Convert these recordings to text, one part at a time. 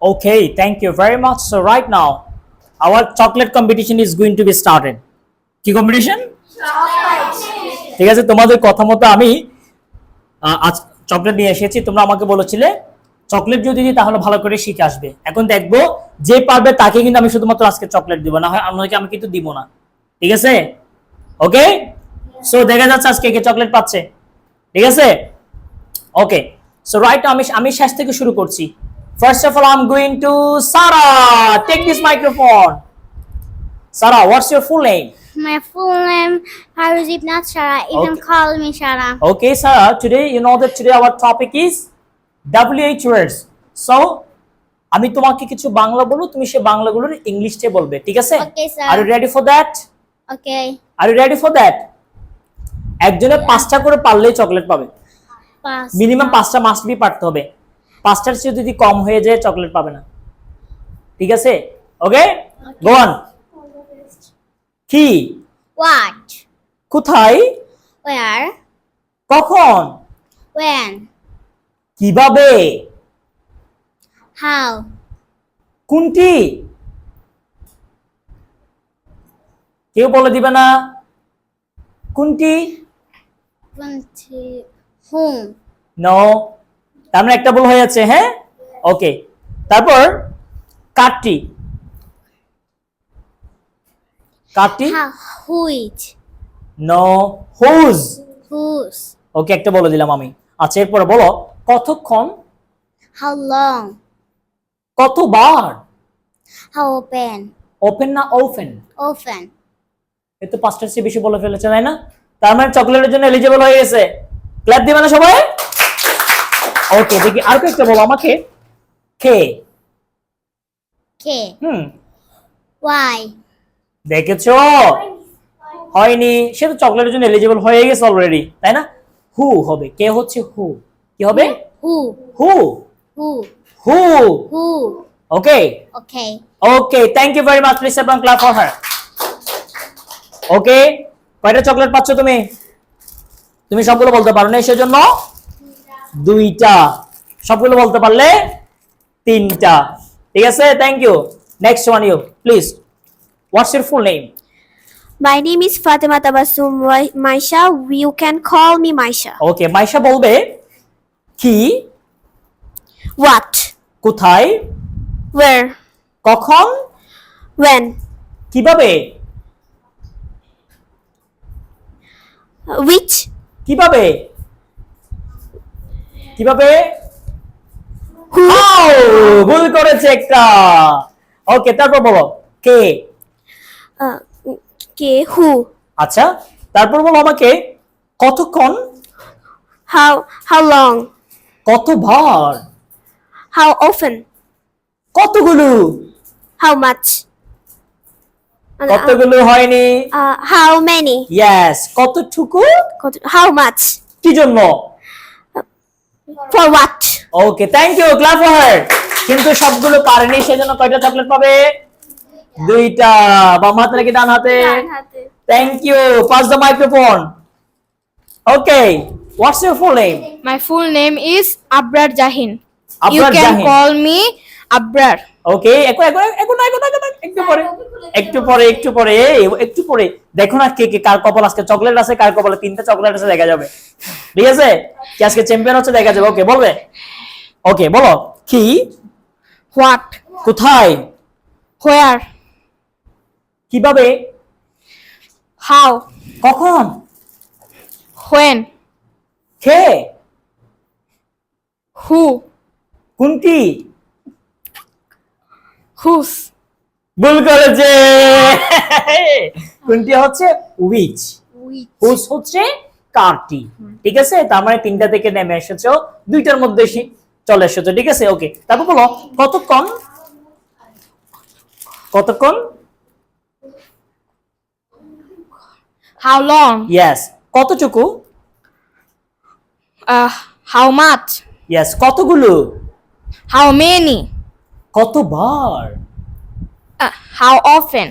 Okay, thank you very much. So right now, our chocolate competition is going to be started. কি competition? ঠিক আছে, তোমাদের কথা মতো আমি আজ চকলেট নিয়ে এসেছি। তোমরা আমাকে বলেছিলে চকলেট যদি দিই তাহলে ভালো করে শিখে আসবে। এখন দেখবো যে পারবে তাকে কিন্তু আমি শুধুমাত্র আজকে চকলেট দিব, না হয় অন্যকে আমি কিন্তু দিব না। ঠিক আছে? ওকে, সো দেখা যাচ্ছে আজকে কে চকলেট পাচ্ছে। ঠিক আছে? ওকে, সো রাইট আমি শেষ থেকে শুরু করছি। First of all, I'm going to Sarah. Take this microphone. Sarah, what's your full name? My full name Haruz Ibn Shara. You can Okay. call me Shara. Okay, Sarah. Today, you know that today our topic is WH words. So, আমি তোমাকে কিছু বাংলা বলবো, তুমি সে বাংলাগুলোর ইংলিশে বলবে। ঠিক আছে? Okay, sir. Are you ready for that? Okay. Are you ready for that? একজনে 5টা করে পারলেই চকলেট পাবে। Pass. মিনিমাম 5টা মাস্ট বি পারতে হবে। 5টার চেয়ে যদি কম হয়ে যায় চকলেট পাবে না। ঠিক আছে? ওকে? Go on. কি? What? কোথায়? Where? কখন? When? কিভাবে? How? কোনটি? কেউ বলে দিবে না? কোনটি? Whom? নো, তার মানে একটা ভুল হয়ে যাচ্ছে। হ্যাঁ, ওকে। তারপর কাটটি। কাটটি? How? Which? No, whose. Whose? Okay, একটা বলে দিলাম আমি। আচ্ছা, এরপর বলো কতক্ষণ? How long? কতবার? How open? ওপেন না ওপেন? Often. এ তো 5টার চেয়ে বেশি বলে ফেলেছে, তাই না? তার মানে চকলেটের জন্য এলিজিবল হয়ে গেছে। ক্ল্যাপ দিবে না সবাই? ওকে, দেখি আর একটা বলো আমাকে। কে? K. Why? দেখেছো? হয়নি, সে তো চকলেটের জন্য এলিজিবল হয়ে গেছে অলরেডি, তাই না? হু হবে, কে হচ্ছে হু। কি হবে? Who? হু। Who? হু। Who? Okay, Okay. Okay, thank you very much. Please everyone clap for her. Okay, কয়টা চকলেট পাচ্ছ তুমি? তুমি সবগুলো বলতে পারো না, সেজন্য 2টা। সবগুলো বলতে পারলে 3টা। ঠিক আছে, thank you. Next one you please. What's your full name? My name is Fatima Tabassum Maisha. You can call me Maisha. ওকে, মাইশা বলবে কি, What? কোথায়, Where? কখন, When? কিভাবে, Which? কিভাবে, কিভাবে। Who? ভুল করেছে একটা। ওকে, তারপর বলো কে। Who? আচ্ছা, তারপর বলো আমাকে কতক্ষণ, How long? কতবার, How often? কতগুলো। How much? কতগুলো হয়নি। How many? ইয়েস, কতটুকু। How much? কি জন্য? For what? Okay, thank you, clap for her. কিন্তু সবগুলো পারেনি, সেজন্য কয়টা চকলেট পাবে? 2টা। বাম হাতে নাকি ডান হাতে? Thank you. Pass the microphone. Okay, what's your full name? My full name is Abrar Jahin. You Abrar can Jahin. call me Abrar. ওকে, একটু পরে, একটু পরে দেখো না কে কে কার কপাল আজকে চকলেট আছে, কার কপালে 3টা চকলেট আছে দেখা যাবে। ঠিক আছে, কি আজকে চ্যাম্পিয়ন হচ্ছে দেখা যাবে। ওকে, বলবে। ওকে, বলো কি, What? কোথায়, Where? কিভাবে, How? কখন, When? K, Who? কোনটি। Whose? ভুল করেছে। কোনটি হচ্ছে উইচ, হুজ হচ্ছে কারটি। ঠিক আছে, তার মানে 3টা থেকে নেমে এসেছো, 2টার মধ্যে চলে এসেছো। ঠিক আছে, ওকে। তারপর বলো কতক্ষণ, কতক্ষণ, How long? ইয়েস, কতটুকু, How much? ইয়েস, কতগুলো, How many? কতবার, How often?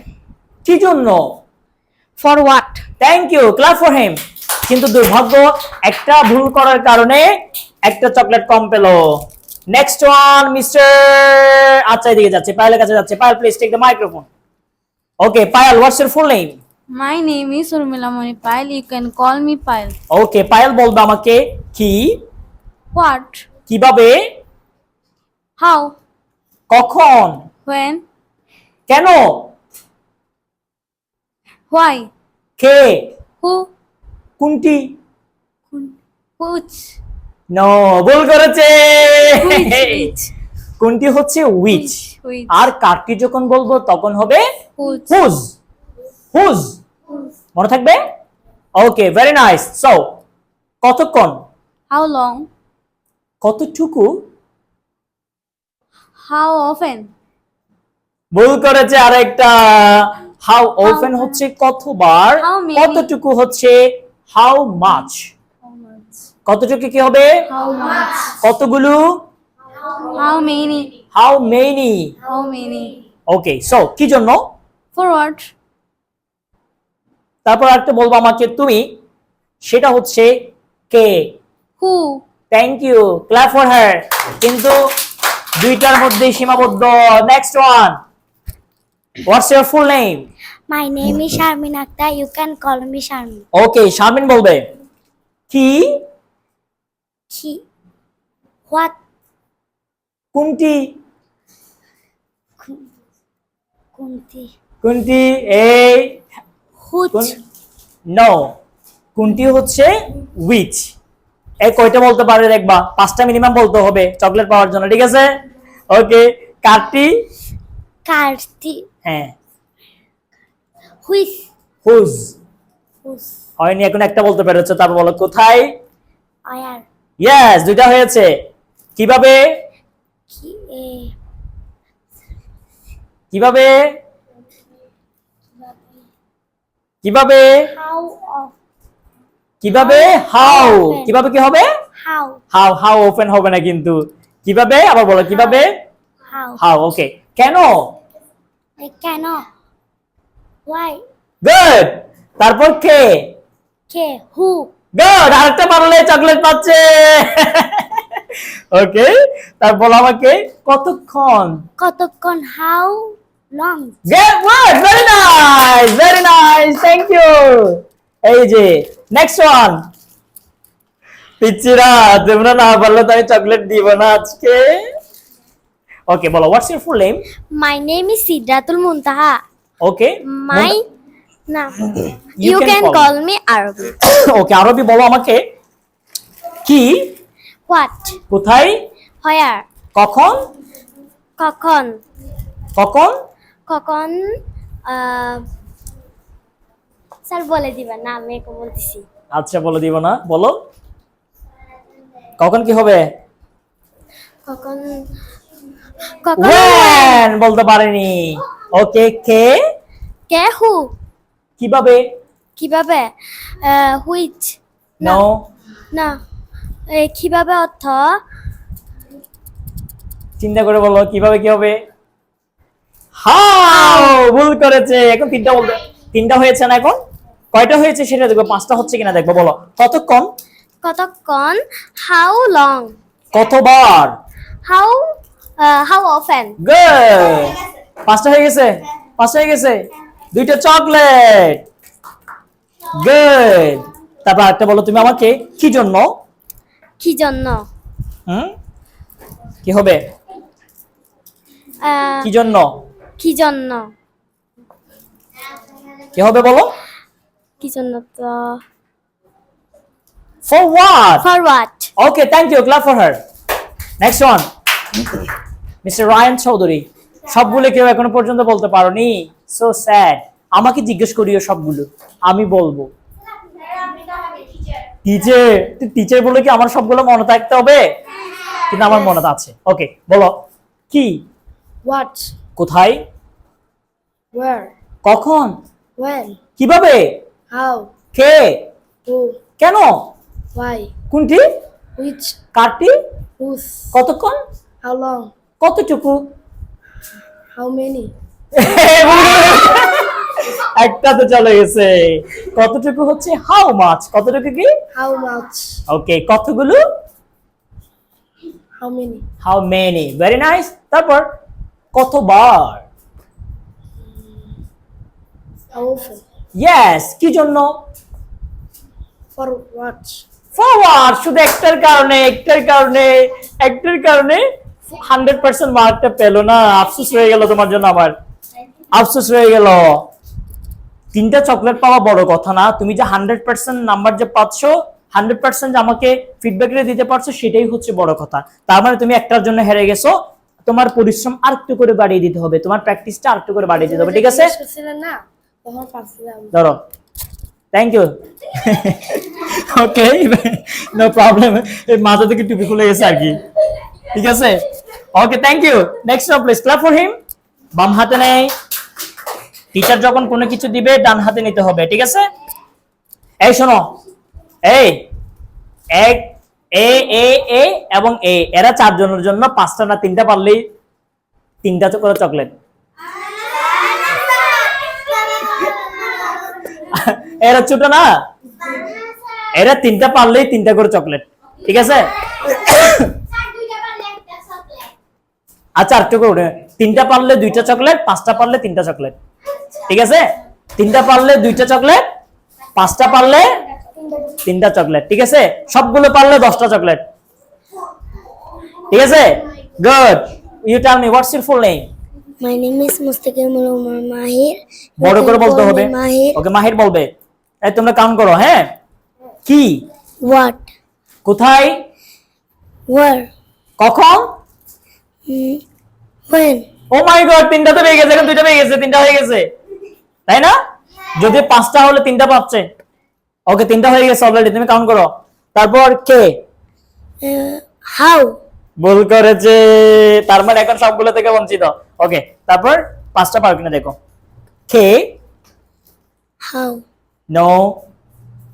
কি জন্য। For what? Thank you, clap for him. কিন্তু দুর্ভাগ্য, একটা ভুল করার কারণে একটা চকলেট কম পেলো। নেক্সট ওয়ান মিস্টার, আচ্ছা এদিকে যাচ্ছে, পায়েলের কাছে যাচ্ছে। Payal please take the microphone. Okay Payal, what's your full name? My name is Urmila Moni Payal. You can call me Payal. ওকে পায়েল বলবে আমাকে কি, What? কিভাবে, How? কখন, When? কেন, Why? K, Who? কোনটি। Which? নো, ভুল করেছে। Which? কোনটি হচ্ছে উইচ, Which? আর কারটি যখন বলবো তখন হবে Which? হুজ। হুজ মনে থাকবে? ওকে ভেরি নাইস। সো কতক্ষণ, How long? কতটুকু, How often? ভুল করেছে আরেকটা। হাউ অফেন হচ্ছে কতবার, How many? কতটুকু হচ্ছে হাউ মাচ। How much? কতটুকু কি হবে, How much? কতগুলো, How many? How many. How many? Okay so কি জন্য, For what? তারপর একটা বলবো আমাকে তুমি, সেটা হচ্ছে কে। Who? Thank you, clap for her. কিন্তু দুইটার মধ্যেই সীমাবদ্ধ। Next one, what's your full name? My name is Sharmin Akhtar. You can call me Sharmin. ওকে শারমিন বলবে কি, Ki. What? কোনটি, Kunti. কোনটি, এই Which? নো, কোনটি হচ্ছে উইচ। এই কয়টা বলতে পারে দেখবা, 5টা মিনিমাম বলতে হবে চকলেট পাওয়ার জন্য, ঠিক আছে? Okay Karti, Karti. হ্যাঁ Which? Whose Whose? হয়নি, এখন একটা বলতে পেরেছো। তারপর বলো কোথায়, Where? ইয়েস দুইটা হয়েছে। কিভাবে, Ki. কিভাবে, কিভাবে, How of? কিভাবে, হাউ, কিভাবে কি হবে, How? হাউ, হাউ ওপেন হবে না কিন্তু। কিভাবে, আবার বলো কিভাবে, How? হাউ। ওকে কেন, I cannot. Why? গুড। তারপর কে, K. Who? গুড, আরেকটা পারলে চকলেট পাচ্ছে। ওকে তারপর বলো আমাকে কতক্ষণ, Kotokon. How long? Good, very nice, very nice, thank you. এই যে নেক্সট ওয়ান, পিচ্চিরা তোমরা না পারলে তো আমি চকলেট দিব না আজকে। ওকে বলো হোয়াটস your full name? My name is Sidratul Muntaha. Okay My no. You You can can call call me Arabic. ওকে আরবি বলো আমাকে কি, What? কোথায়, Where? কখন, Kokon. কখন, Kokon. স্যার বলে দিবেন না, আমি একে বলতেছি। আচ্ছা বলে দিব না, বলো কখন কি হবে, কখন কখন when বলতে পারেনি। ওকে কে, কে হু কিভাবে, কিভাবে হুইচ নো, না কিভাবে অর্থ চিন্তা করে বলো কিভাবে কি হবে, হাউ, ভুল করেছে। এখন তিনটা বলতে, তিনটা হয়েছে না, এখন কয়টা হয়েছে সেটা দেখবো, 5টা হচ্ছে কিনা দেখবো। বলো কতক্ষণ, কতক্ষণ, হাউ লং, কতবার, হাউ হাউ অফেন। গুড, 5টা হয়ে গেছে, 5টা হয়ে গেছে, 2টা চকলেট, গুড। তারপর একটা বলো তুমি আমাকে কি জন্য, কি জন্য কি হবে, কি জন্য, কি জন্য কি হবে বলো, কি জন্য তো for what, for what. okay thank you, clap for her. next one Mr. Ryan Chowdhury, সবগুলো কেউ এখনো পর্যন্ত বলতে পারোনি, so sad। আমাকে জিজ্ঞেস করিও সবগুলো, আমি বলবো। টিচার, টিচার বলে কি আমার সবগুলো মনে থাকতে হবে? কিন্তু আমার মনে আছে। ওকে বলো কি, What? কোথায়, Where? কখন, When? কিভাবে, How? K, Who? কেন, Why? কোনটি, Which? কারটি, Whose? কতক্ষণ, How long? কতটুকু। How many? একটা তো চলে গেছে। কতটুকু হচ্ছে হাউ মাছ, কতটুকু কি, How much? ওকে কতগুলো, How many? How many? Very nice. তারপর কতবার? How often? Yes. কি জন্য? For what? ফরওয়ার্ড শুধু একটার কারণে 100% মার্কটা পেলো না, আফসোস রয়ে গেল তোমার জন্য, আবার আফসোস রয়ে গেল। 3টা চকলেট পাওয়া বড় কথা না, তুমি যে 100% নাম্বার যে পাচ্ছ, 100% যে আমাকে ফিডব্যাক রে দিতে পারছো, সেটাই হচ্ছে বড় কথা। তার মানে তুমি একটার জন্য হেরে গেছো, তোমার পরিশ্রম আরেকটু করে বাড়িয়ে দিতে হবে, তোমার প্র্যাকটিসটা আরেকটু করে বাড়িয়ে দিতে হবে, ঠিক আছে? না তখন পারছিলাম। ধরো, thank you. Okay, no problem. এই মাথা থেকে টুপি খুলে গেছে আর কি, ঠিক আছে? Okay, thank you. Next one please, clap for him. বাম হাতে নেই, টিচার যখন কোনো কিছু দিবে ডান হাতে নিতে হবে, ঠিক আছে? এই শোনো, এই এক এ এ এ এবং এ, এরা 4 জনের জন্য 5টা না 3টা পারলেই 3টা করে চকলেট। এরা ছোট না, এরা 3টা পারলেই 3টা করে চকলেট, ঠিক আছে? আচ্ছা, আরেকটু করে 3টা পারলে 2টা চকলেট, 5টা পারলে 3টা চকলেট, ঠিক আছে? 3টা পারলে 2টা চকলেট, 5টা পারলে 3টা চকলেট, ঠিক আছে? সবগুলো পারলে 10টা চকলেট, ঠিক আছে? Good. You tell me what's your full name? My name is Mustaqimul Umar Mahir. You বড় can করে বলতে call me হবে। Mahir. ওকে, মাহির বলবে। এই তোমরা কাউন্ট করো, হ্যাঁ? কি, What? কোথায়, Where? কখন? When? ও মাই গড, 3টা তো পেয়ে গেছে, এখন 2টা পেয়ে গেছে, 3টা হয়ে গেছে, তাই না? যদি 5টা হলে 3টা পাচ্ছে। ওকে, 3টা হয়ে গেছে অলরেডি, তুমি কাউন্ট করো। তারপর কে? How? ভুল করেছে, তার মানে এখন সবগুলো থেকে বঞ্চিত। ওকে, তারপর 5টা পার কিনা দেখো। কে, How? নো,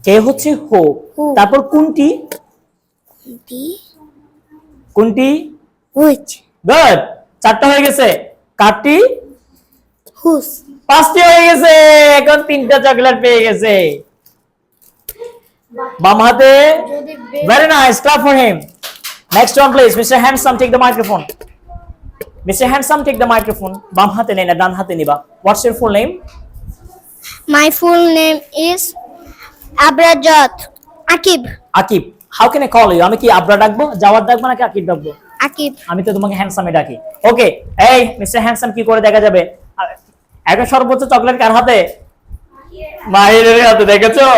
কে হচ্ছে হো। Who? তারপর কোনটি? The? কোনটি? Which? গুড, 4টা হয়ে গেছে। কাটি? Whose? 5টি হয়ে গেছে, এখন 3টা চকলেট পেয়ে গেছে। বাম হাতে, very nice, clap for him. Next one please, Mr. Handsome, take the microphone. Mr. Handsome, take the microphone. বাম হাতে নেই না, ডান হাতে নিবা। What's your full name? My full name is Abrajat Akib. Akib. How can I call you? আমি কি আবরা ডাকবো, জাওয়ার ডাকবো নাকি আকিব ডাকবো? Akib. আমি তো তোমাকে হ্যান্ডসামে ডাকি। ওকে, এই মিস্টার হ্যান্ডসাম, কি করে দেখা যাবে? এখন সর্বোচ্চ চকলেট কার হাতে? মাহিরের হাতে। দেখেছো,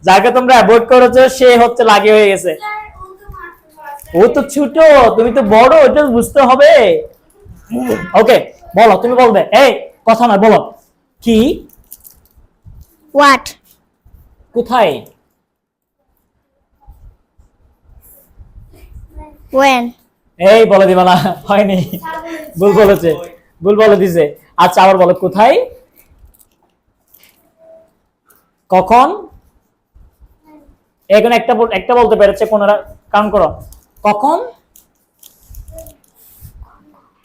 যাকে তোমরা অ্যাভয়েড করেছো সে হচ্ছে লাগি হয়ে গেছে। ও তো ছোট, তুমি তো বড়, এটা বুঝতে হবে। ওকে, বলো, তুমি বলবে। এই কথা না, বলো। কি, What? কোথায়, When? এই বলে দিবা না, হয়নি, ভুল বলেছে, ভুল বলে দিছে। আচ্ছা, আবার বলো, কোথায়, কখন। এখন একটা বলতে পেরেছে, কোনরা কাউন্ট করো। কখন,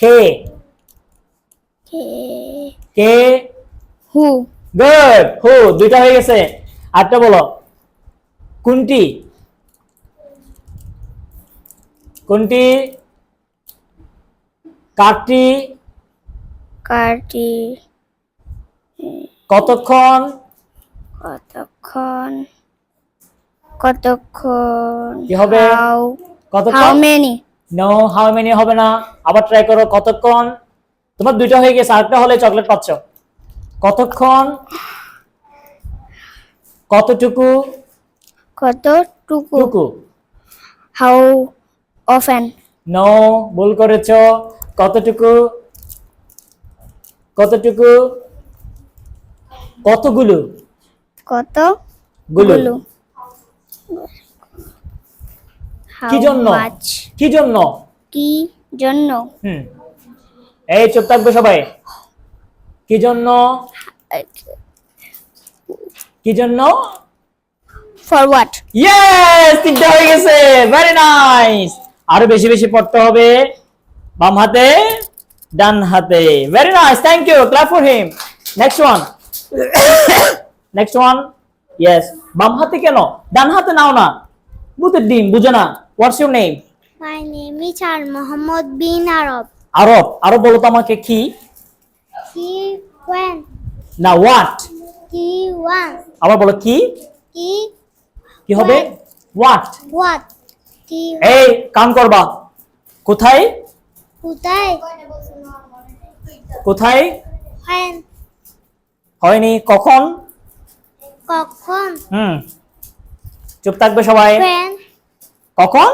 কে, কে, Who? গুড, হু, 2টা হয়ে গেছে। আরেকটা বলো, কোনটি, কোনটি, কাটি, Karti. কতক্ষণ, Kotokon. Kotokon. কি হবে? How? কতক্ষণ? How many? No, how many হবে না, আবার ট্রাই করো। কতক্ষণ, তোমার 2টা হয়ে গেছে, আরেকটা হলে চকলেট পাচ্ছ। কতক্ষণ, কতটুকু, Kototuku. টুকু। How often? নো, ভুল করেছো। কতটুকু, কতটুকু, কতগুলো, Koto? গুলো। Gulu. How কি জন্য, much? কি জন্য। কি জন্য? এই চুপ থাকবে সবাই। কি জন্য, কি জন্য। For what? ইয়েস, 3টা হয়ে গেছে, ভেরি নাইস। আরো বেশি বেশি পড়তে হবে, বাম হাতে, ডান হাতে। Very nice, thank you, clap for him. Next one, next one. Yes, বাম হাতে কেন, ডান হাতে নাও না, ভূতের ডিম, বুঝে না। What's your name? My name is Char Mohammed bin Arab. আরব, আরব বলো তো আমাকে কি? He went. না হোয়াট, He went. আবার বলো কি? He কি হবে? হোয়াট। what? He এই কাম করবা, কোথায়? কোথায়? কোথায়? When? হয়নি, কখন? কখন? চুপ থাকবে সবাই। When? কখন?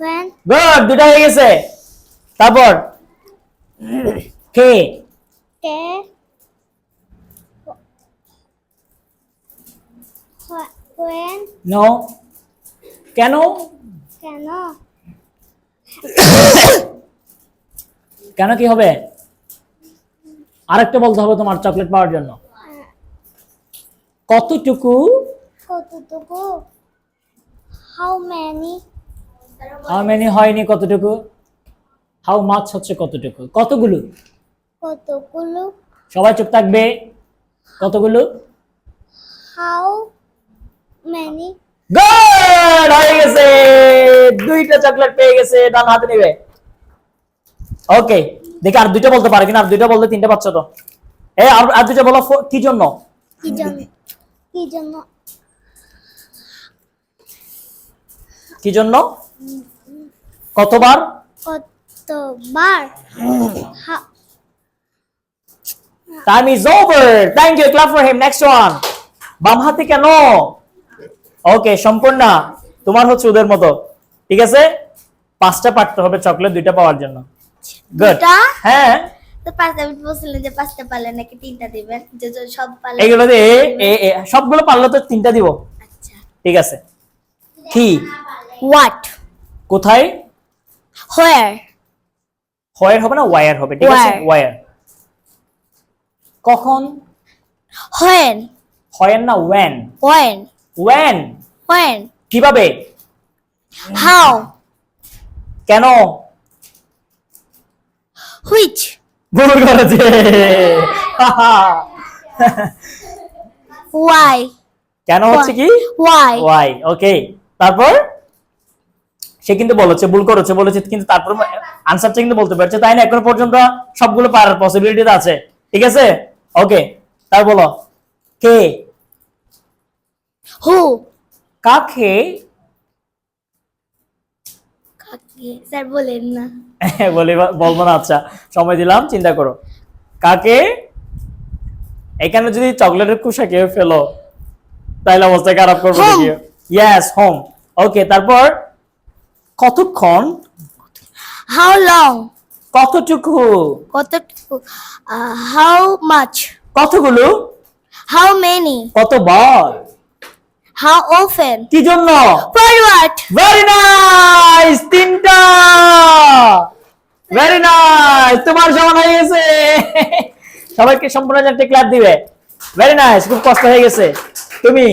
When? গুড, দুটা হয়ে গেছে। তারপর কে? কে? When? নো, কেন? কেন? কেন কি হবে? আরেকটা বলতে হবে তোমার চকলেট পাওয়ার জন্য। কতটুকু? কতটুকু? How many? হাউ মেনি হয়নি, কতটুকু? হাউ মাছ হচ্ছে কতটুকু, কতগুলো? কতগুলো? সবাই চুপ থাকবে। কতগুলো? How many? গুড, হয়ে গেছে, দুইটা চকলেট পেয়ে গেছে, ডান হাতে নেবে। ওকে, দেখি আর দুইটা বলতে পারে কিনা, আর দুইটা বললে তিনটা পাচ্ছ তো। আর দুইটা বলো, কি জন্য? কি জন্য? কি জন্য? কি জন্য? কতবার? কতবার? Time is over, thank you, clap for him. Next one, বাম হাতে কেন? ওকে, সম্পূর্ণ তোমার হচ্ছে ওদের মতো, ঠিক আছে? 5টা পারতে হবে চকলেট 2টা পাওয়ার জন্য। গুড, হ্যাঁ তো 5টা বলছিলেন যে 5টা পারলে নাকি 3টা দিবেন, যে সব পারলে এগুলো দিয়ে সবগুলো পারলে তো 3টা দিব। আচ্ছা। ঠিক আছে। কি? What? কোথায়? Where? হোয়ার হবে না ওয়ার হবে, ঠিক আছে? Where? ওয়ার। কখন? When? হয় না when। When? when When? কিভাবে? How? কেন? Which? ভুল করেছে। Why? কেন হচ্ছে কি? Why? ওয়াই। ওকে, তারপর সে কিন্তু বলেছে ভুল করেছে, বলেছে কিন্তু তারপর আনসারটা কিন্তু বলতে পারছে, তাই না? এখন পর্যন্ত সবগুলো পারার পসিবিলিটি আছে, ঠিক আছে? ওকে, তার বলো কে? Who? কাকে? কাকে? স্যার বলেন না। বলবো না, আচ্ছা সময় দিলাম, চিন্তা করো। কাকে? এখানে যদি চকলেটের কুশা কেউ ফেলো তাহলে অবস্থা খারাপ করবো। Home. Yes, home. ওকে, তারপর কতক্ষণ? How long? কতটুকু? কতটুকু? How much? কতগুলো? How many? কতবার? How often? কি জন্য? For what? ভেরি নাইস, 3টা। ভেরি নাইস, তোমার সমান হয়ে গেছে। সবাইকে সম্পূর্ণ একটা ক্লাস দিবে। ভেরি নাইস, খুব কষ্ট হয়ে গেছে। তুমি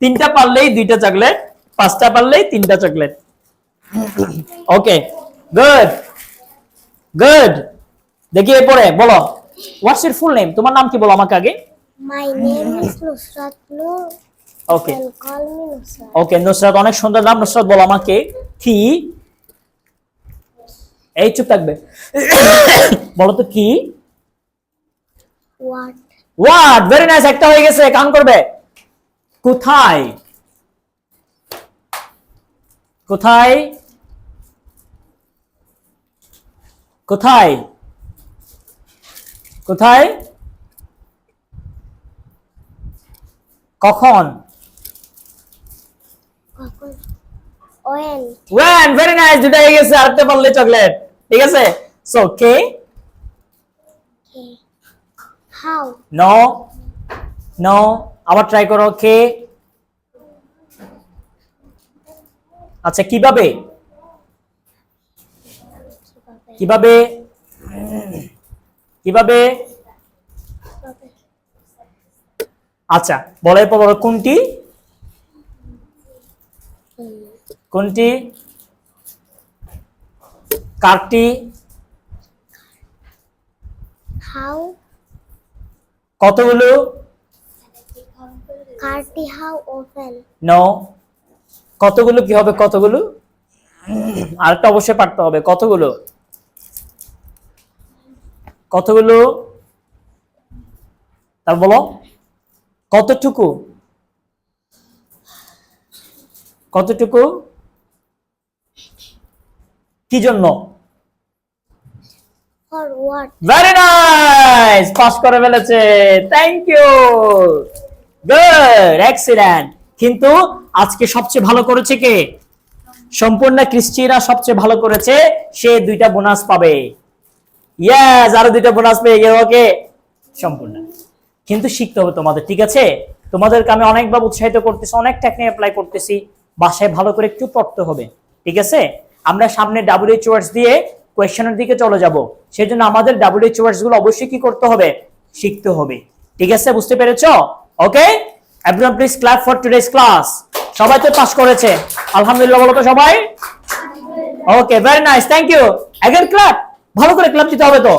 3টা পারলেই 2টা চকলেট, 5টা পারলেই 3টা চকলেট। ওকে, গুড গুড। দেখি এরপরে বলো, হোয়াটস ইউর ফুল নেম? তোমার নাম কি বলো আমাকে আগে। My name is Nusrat Noor. Okay You can call me Nusrat. ওকে, নুসরাত, অনেক সুন্দর নাম। নুসরাত বলো আমাকে কি? এই চুপ থাকবে। বলো তো কি? What? হোয়াট। ভেরি নাইস, একটা হয়ে গেছে, কাম করবে। কোথায়? কোথায়? কোথায়? কোথায়? কখন? When? when। ভেরি নাইস, দুটো হয়ে গেছে, আরেকটা পারলে চকলেট, ঠিক আছে? সো কে? Okay. How? নো নো, আবার ট্রাই করো। কে? আচ্ছা, কিভাবে? কিভাবে? কিভাবে? আচ্ছা, বলো এরপর বলো কোনটি? কোনটি? কারটি? How? কতগুলো? Carty how often? নো, কতগুলো কি হবে? কতগুলো? আরেকটা অবশ্যই পারতে হবে। কতগুলো কতগুলো তার বলো, কতটুকু কতটুকু কি জন্য? For what? Very nice, pass করে ফেলেছে, থ্যাংক ইউ, গুড, এক্সিলেন্ট। কিন্তু আজকে সবচেয়ে ভালো করেছে কে? সম্পূর্ণ ক্রিস্টিনা সবচেয়ে ভালো করেছে, সে 2টা বোনাস পাবে। ইয়েস, আরো 2টা বোনাস পেয়ে গেল। ওকে, সম্পূর্ণ। কিন্তু শিখতে হবে তোমাদের, ঠিক আছে? তোমাদেরকে আমি অনেকবার উৎসাহিত করতেছি, অনেক টেকনিক অ্যাপ্লাই করতেছি, বাসায় ভালো করে একটু পড়তে হবে, ঠিক আছে? আমরা সামনে WH ওয়ার্ডস দিয়ে কোয়েশ্চেনের দিকে চলে যাব, সেই জন্য আমাদের WH ওয়ার্ডস গুলো অবশ্যই কি করতে হবে? শিখতে হবে, ঠিক আছে? বুঝতে পেরেছো? Okay, everyone please clap for today's class. সবাই তো পাস করেছে, আলহামদুলিল্লাহ বলো তো সবাই। Okay, very nice, thank you. Again clap, ভালো করে ক্ল্যাপ দিতে হবে তো।